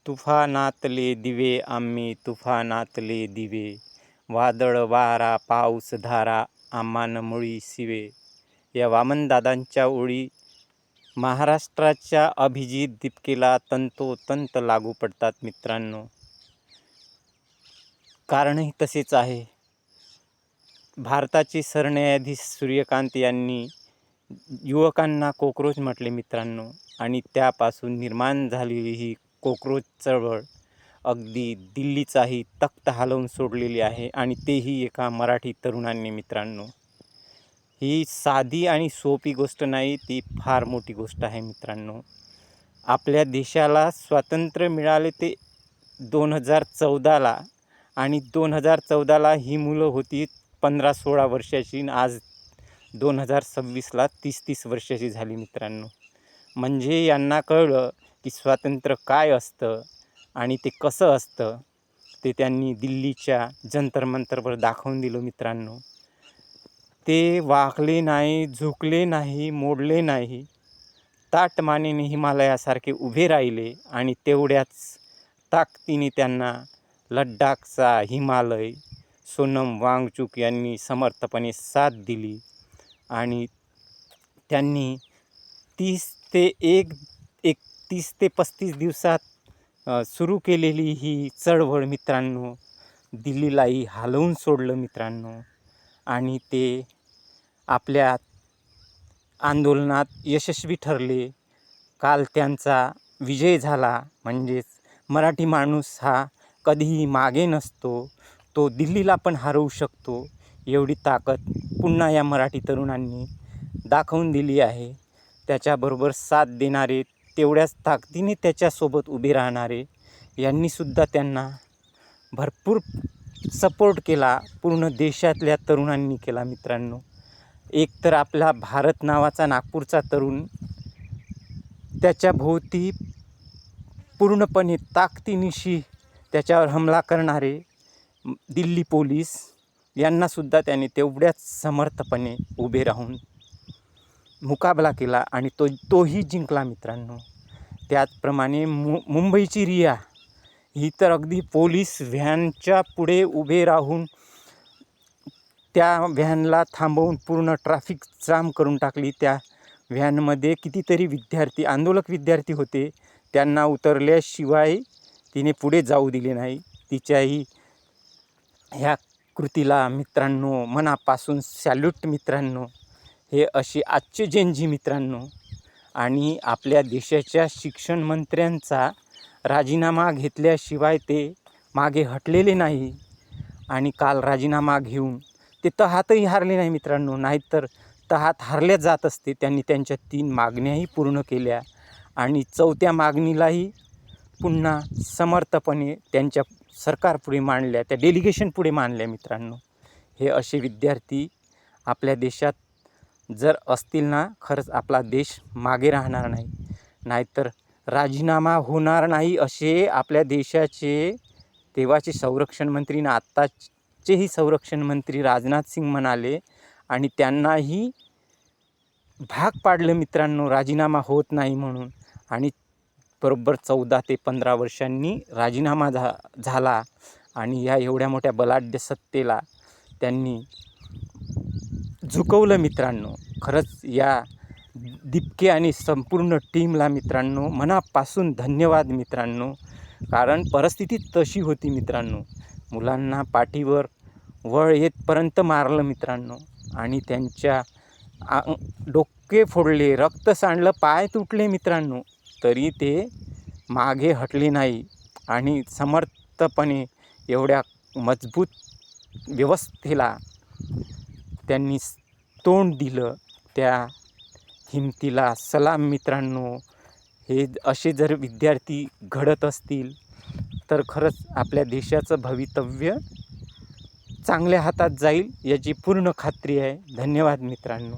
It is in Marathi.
तुफानातले दिवे आम्ही तुफानातले दिवे, वादळ वारा पाऊस धारा आम्हान मुळी सिवे. या वामनदादांच्या ओळी महाराष्ट्राच्या अभिजित दीपिकेला तंतोतंत लागू पडतात मित्रांनो. कारणही तसेच आहे. भारताचे सरन्यायाधीश सूर्यकांत यांनी युवकांना कोक्रोच म्हटले मित्रांनो, आणि त्यापासून निर्माण झालेली ही कोक्रोच चळवळ अगदी दिल्लीचाही तख्त हलवून सोडलेली आहे, आणि तेही एका मराठी तरुणांनी मित्रांनो. ही साधी आणि सोपी गोष्ट नाही, ती फार मोठी गोष्ट आहे मित्रांनो. आपल्या देशाला स्वातंत्र्य मिळाले ते 2014ला, आणि 2014ला ही मुलं होती 15-16 वर्षाची, आणि आज 2026ला 30-30 वर्षाची झाली मित्रांनो. म्हणजे यांना कळलं की स्वातंत्र्य काय असतं आणि ते कसं असतं, ते त्यांनी दिल्लीच्या जंतर मंतरवर दाखवून दिलं मित्रांनो. ते वाकले नाही, झुकले नाही, मोडले नाही, ताठ मानेने हिमालयासारखे उभे राहिले, आणि तेवढ्याच ताकदीने त्यांना लडाखचा हिमालय सोनम वांगचुक यांनी समर्थपणे साथ दिली, आणि त्यांनी 30 ते 35 दिवसात सुरू केलेली ही चळवळ मित्रांनो दिल्लीलाही हलवून सोडलं मित्रांनो. आणि ते आपल्या आंदोलनात यशस्वी ठरले. काल त्यांचा विजय झाला. म्हणजेच मराठी माणूस हा कधीही मागे नसतो, तो दिल्लीला पण हरवू शकतो, एवढी ताकद पुन्हा या मराठी तरुणांनी दाखवून दिली आहे. त्याच्याबरोबर साथ देणारे, तेवढ्याच ताकदीने त्याच्यासोबत उभे राहणारे यांनीसुद्धा त्यांना भरपूर सपोर्ट केला. पूर्ण देशातल्या तरुणांनी केला मित्रांनो. एक तर आपला भारत नावाचा नागपूरचा तरुण, त्याच्याभोवती पूर्णपणे ताकदीनिशी त्याच्यावर हमला करणारे दिल्ली पोलीस यांनासुद्धा त्याने तेवढ्याच समर्थपणे उभे राहून मुकाबला केला, आणि तोही जिंकला मित्रांनो. त्याचप्रमाणे मुंबईची रिया ही तर अगदी पोलीस व्हॅनच्या पुढे उभे राहून त्या व्हॅनला थांबवून पूर्ण ट्रॅफिक जाम करून टाकली. त्या व्हॅनमध्ये कितीतरी विद्यार्थी, आंदोलक विद्यार्थी होते, त्यांना उतरल्याशिवाय तिने पुढे जाऊ दिले नाही. तिच्याही ह्या कृतीला मित्रांनो मनापासून सॅल्यूट मित्रांनो. हे असे आजचे जेनजी मित्रांनो. आणि आपल्या देशाच्या शिक्षण मंत्र्यांचा राजीनामा घेतल्याशिवाय ते मागे हटलेले नाही, आणि काल राजीनामा घेऊन ते तहातही हारले नाही मित्रांनो. नाहीतर तहात हारल्या जात असते. त्यांनी त्यांच्या 3 मागण्याही पूर्ण केल्या, आणि 4थ्या मागणीलाही पुन्हा समर्थपणे त्यांच्या सरकारपुढे मांडल्या, त्या डेलिगेशन पुढे मांडल्या मित्रांनो. हे असे विद्यार्थी आपल्या देशात जर असतील ना, खरंच आपला देश मागे राहणार नाही. नाहीतर राजीनामा होणार नाही, असे आपल्या देशाचे तेव्हाचे संरक्षण मंत्री आणि आत्ताचेही संरक्षण मंत्री राजनाथ सिंग म्हणाले, आणि त्यांनाही भाग पाडलं मित्रांनो राजीनामा होत नाही म्हणून. आणि बरोबर 14 ते 15 वर्षांनी राजीनामा झाला, आणि या एवढ्या मोठ्या बलाढ्य सत्तेला त्यांनी झुकवलं मित्रांनो. खरंच या दीपिके आणि संपूर्ण टीमला मित्रांनो मनापासून धन्यवाद मित्रांनो. कारण परिस्थिती तशी होती मित्रांनो. मुलांना पाठीवर वळ येतपर्यंत मारलं मित्रांनो, आणि त्यांच्या डोके फोडले, रक्त सांडलं, पाय तुटले मित्रांनो, तरी ते मागे हटले नाही, आणि समर्थपणे एवढ्या मजबूत व्यवस्थेला त्यांनी तोंड दिलं. त्या हिमतीला सलाम मित्रांनो. हे असे जर विद्यार्थी घडत असतील तर खरंच आपल्या देशाचं भवितव्य चांगल्या हातात जाईल, याची पूर्ण खात्री आहे. धन्यवाद मित्रांनो.